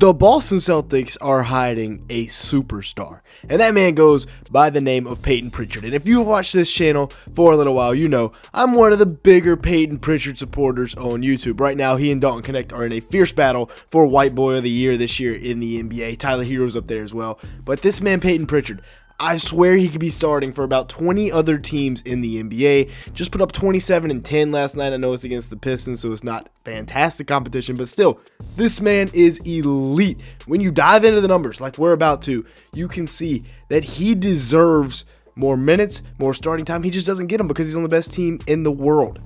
The Boston Celtics are hiding a superstar, and that man goes by the name of Payton Pritchard. And if you've watched this channel for a little while, you know I'm one of the bigger Payton Pritchard supporters on YouTube. Right now, he and Dalton Connect are in a fierce battle for White Boy of the Year this year in the NBA. Tyler Hero's up there as well. But this man, Payton Pritchard, I swear he could be starting for about 20 other teams in the NBA. Just put up 27 and 10 last night. I know it's against the Pistons, so it's not fantastic competition, but still, this man is elite. When you dive into the numbers like we're about to, you can see that he deserves more minutes, more starting time. He just doesn't get them because he's on the best team in the world.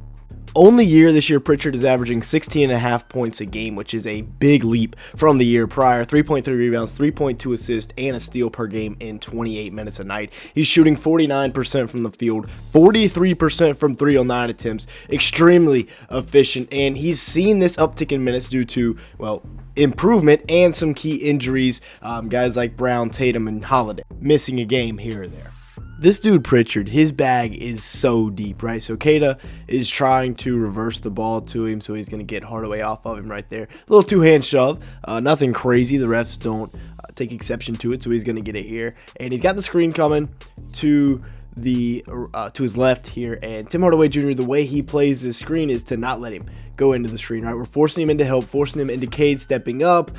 Only year this year, Pritchard is averaging 16.5 points a game, which is a big leap from the year prior. 3.3 rebounds, 3.2 assists, and a steal per game in 28 minutes a night. He's shooting 49% from the field, 43% from 3 on 9 attempts. Extremely efficient, and he's seen this uptick in minutes due to, well, improvement and some key injuries. Guys like Brown, Tatum, and Holiday missing a game here or there. This dude Pritchard, his bag is so deep, right? So Kata is trying to reverse the ball to him, so he's going to get Hardaway off of him right there. Little two-hand shove, nothing crazy. The refs don't take exception to it, so he's going to get it here. And he's got the screen coming to his left here, and Tim Hardaway Jr., the way he plays this screen is to not let him go into the screen, right? We're forcing him into help, forcing him into Cade stepping up.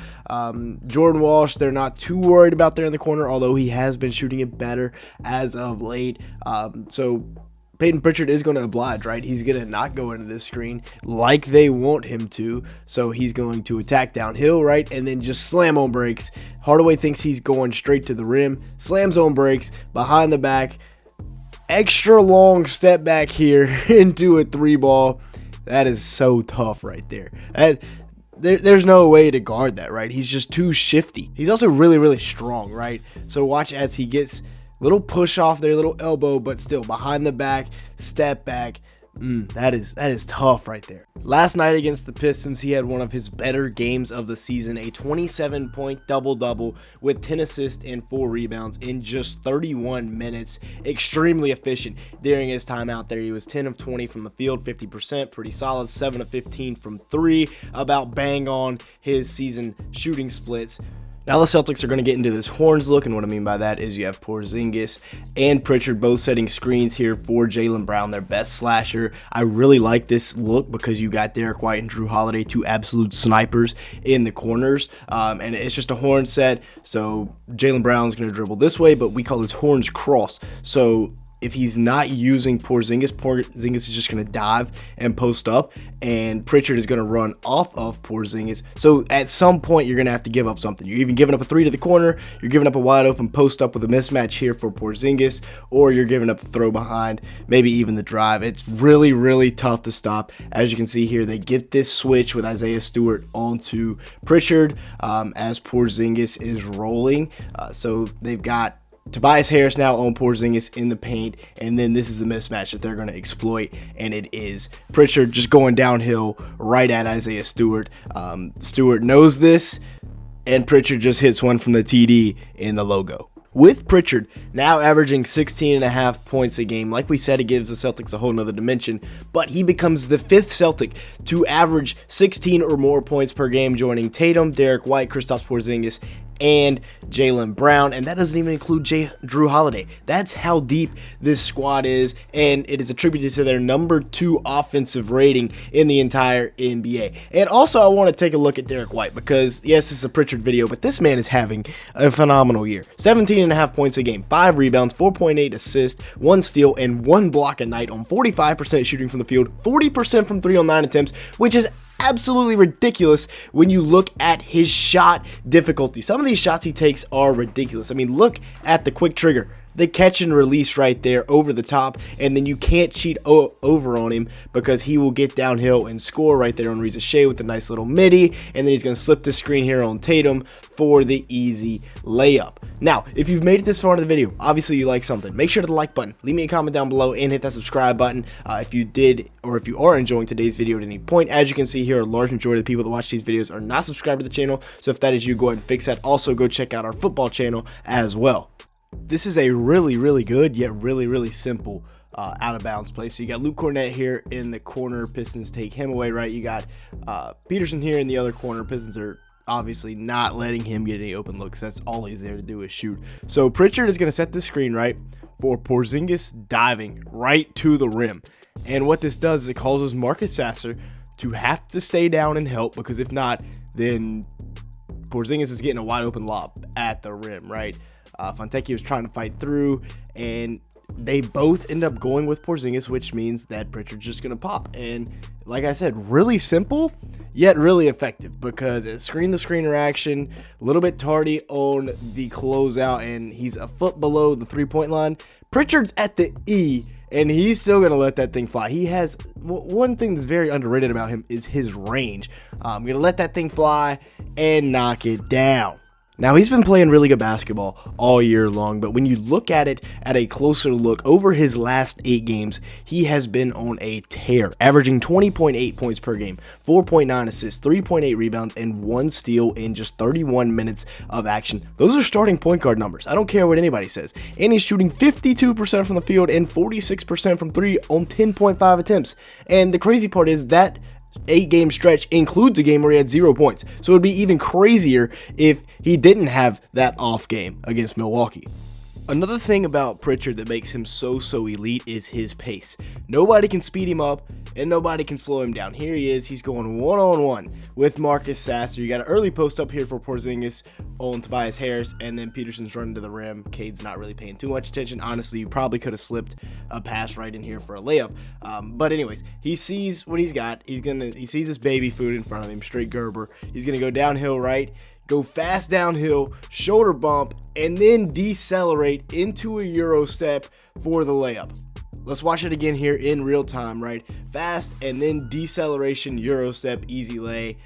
Jordan Walsh, they're not too worried about there in the corner, although he has been shooting it better as of late. So Payton Pritchard is going to oblige, right? He's going to not go into this screen like they want him to, so he's going to attack downhill, right? And then just slam on breaks. Hardaway thinks he's going straight to the rim, slams on breaks, behind the back, extra long step back here into a 3-ball. That is so tough right there. There's no way to guard that, right? He's just too shifty. He's also really, really strong, right? So watch as he gets little push off there, little elbow, but still behind the back, step back. That is tough right there. Last night against the Pistons, he had one of his better games of the season, a 27-point double-double with 10 assists and 4 rebounds in just 31 minutes. Extremely efficient during his time out there. He was 10 of 20 from the field, 50%, pretty solid, 7 of 15 from 3, about bang on his season shooting splits. Now the Celtics are going to get into this horns look, and what I mean by that is you have Porzingis and Pritchard both setting screens here for Jaylen Brown, their best slasher. I really like this look because you got Derrick White and Drew Holiday, two absolute snipers in the corners, and it's just a horn set, so Jaylen Brown's going to dribble this way, but we call this horns cross. So if he's not using Porzingis is just going to dive and post up, and Pritchard is going to run off of Porzingis. So at some point, you're going to have to give up something. You're even giving up a 3 to the corner, you're giving up a wide open post up with a mismatch here for Porzingis, or you're giving up the throw behind, maybe even the drive. It's really, really tough to stop. As you can see here, they get this switch with Isaiah Stewart onto Pritchard as Porzingis is rolling. So they've got Tobias Harris now on Porzingis in the paint, and then this is the mismatch that they're going to exploit, and it is Pritchard just going downhill right at Isaiah Stewart. Stewart knows this, and Pritchard just hits one from the TD in the logo. With Pritchard now averaging 16.5 points a game, like we said, it gives the Celtics a whole nother dimension, but he becomes the 5th Celtic to average 16 or more points per game, joining Tatum, Derrick White, Kristaps Porzingis, and Jaylen Brown, and that doesn't even include Drew Holiday. That's how deep this squad is, and it is attributed to their number 2 offensive rating in the entire NBA. And also, I want to take a look at Derrick White because, yes, it's a Pritchard video, but this man is having a phenomenal year. 17.5 points a game, 5 rebounds, 4.8 assists, 1 steal, and 1 block a night on 45% shooting from the field, 40% from 3 on 9 attempts, which is absolutely ridiculous when you look at his shot difficulty. Some of these shots he takes are ridiculous. I mean, look at the quick trigger, the catch and release right there over the top, and then you can't cheat over on him because he will get downhill and score right there on Reza Shea with a nice little midi, and then he's going to slip the screen here on Tatum for the easy layup. Now, if you've made it this far into the video, obviously you like something. Make sure to the like button, leave me a comment down below, and hit that subscribe button if you did, or if you are enjoying today's video at any point. As you can see here, a large majority of the people that watch these videos are not subscribed to the channel, so if that is you, go ahead and fix that. Also, go check out our football channel as well. This is a really, really good, yet really, really simple out of bounds play. So you got Luke Cornett here in the corner. Pistons take him away, right? You got Peterson here in the other corner. Pistons are obviously not letting him get any open looks. That's all he's there to do is shoot. So Pritchard is going to set the screen right for Porzingis diving right to the rim. And what this does is it causes Marcus Sasser to have to stay down and help, because if not, then Porzingis is getting a wide open lob at the rim, right? Fontecchio is trying to fight through, and they both end up going with Porzingis, which means that Pritchard's just going to pop. And like I said, really simple, yet really effective, because it's screen-to-screen action, a little bit tardy on the closeout, and he's a foot below the three-point line. Pritchard's at the E, and he's still going to let that thing fly. He has one thing that's very underrated about him is his range. I'm going to let that thing fly and knock it down. Now, he's been playing really good basketball all year long, but when you look at it at a closer look, over his last 8 games, he has been on a tear, averaging 20.8 points per game, 4.9 assists, 3.8 rebounds, and 1 steal in just 31 minutes of action. Those are starting point guard numbers. I don't care what anybody says. And he's shooting 52% from the field and 46% from 3 on 10.5 attempts. And the crazy part is that 8-game stretch includes a game where he had 0 points. So it would be even crazier if he didn't have that off game against Milwaukee. Another thing about Pritchard that makes him so elite is his pace. Nobody can speed him up and nobody can slow him down. Here he is. He's going one-on-one with Marcus Sasser. You got an early post up here for Porzingis on Tobias Harris, and then Peterson's running to the rim. Cade's not really paying too much attention. Honestly, you probably could have slipped a pass right in here for a layup. But anyways, he sees what he's got. He sees this baby food in front of him, straight Gerber. He's going to go downhill right, go fast downhill, shoulder bump, and then decelerate into a Euro step for the layup. Let's watch it again here in real time, right? Fast and then deceleration, Euro step, easy lay.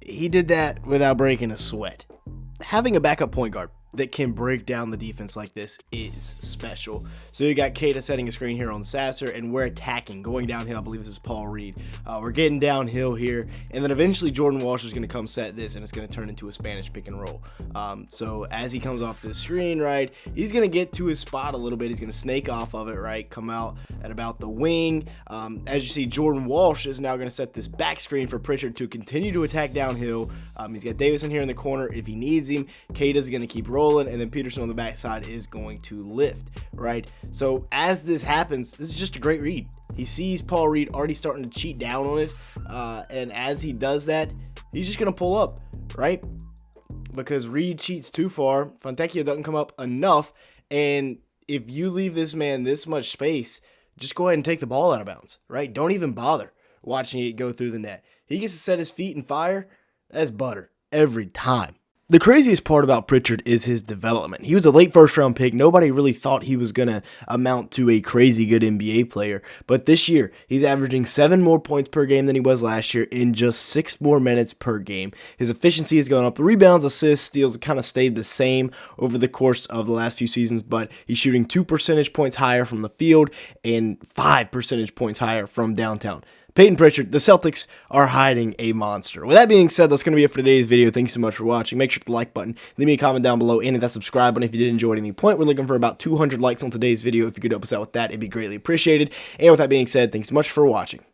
He did that without breaking a sweat. Having a backup point guard that can break down the defense like this is special. So you got Keita setting a screen here on Sasser, and we're attacking, going downhill. I believe this is Paul Reed. We're getting downhill here, and then eventually Jordan Walsh is going to come set this, and it's going to turn into a Spanish pick and roll. So as he comes off this screen, right, he's going to get to his spot a little bit. He's going to snake off of it, right, come out at about the wing. As you see, Jordan Walsh is now going to set this back screen for Pritchard to continue to attack downhill. He's got Davison here in the corner if he needs him. Keita's going to keep rolling, and then Peterson on the backside is going to lift, right? So as this happens, this is just a great read. He sees Paul Reed already starting to cheat down on it, and as he does that, he's just going to pull up, right? Because Reed cheats too far. Fontecchio doesn't come up enough, and if you leave this man this much space, just go ahead and take the ball out of bounds, right? Don't even bother watching it go through the net. He gets to set his feet and fire. That's butter every time. The craziest part about Pritchard is his development. He was a late first-round pick. Nobody really thought he was going to amount to a crazy good NBA player. But this year, he's averaging 7 more points per game than he was last year in just 6 more minutes per game. His efficiency has gone up. The rebounds, assists, steals kind of stayed the same over the course of the last few seasons, but he's shooting 2 percentage points higher from the field and 5 percentage points higher from downtown. Payton Pritchard, the Celtics are hiding a monster. With that being said, that's going to be it for today's video. Thanks so much for watching. Make sure to hit the like button, leave me a comment down below, and hit that subscribe button if you did enjoy at any point. We're looking for about 200 likes on today's video. If you could help us out with that, it'd be greatly appreciated. And with that being said, thanks so much for watching.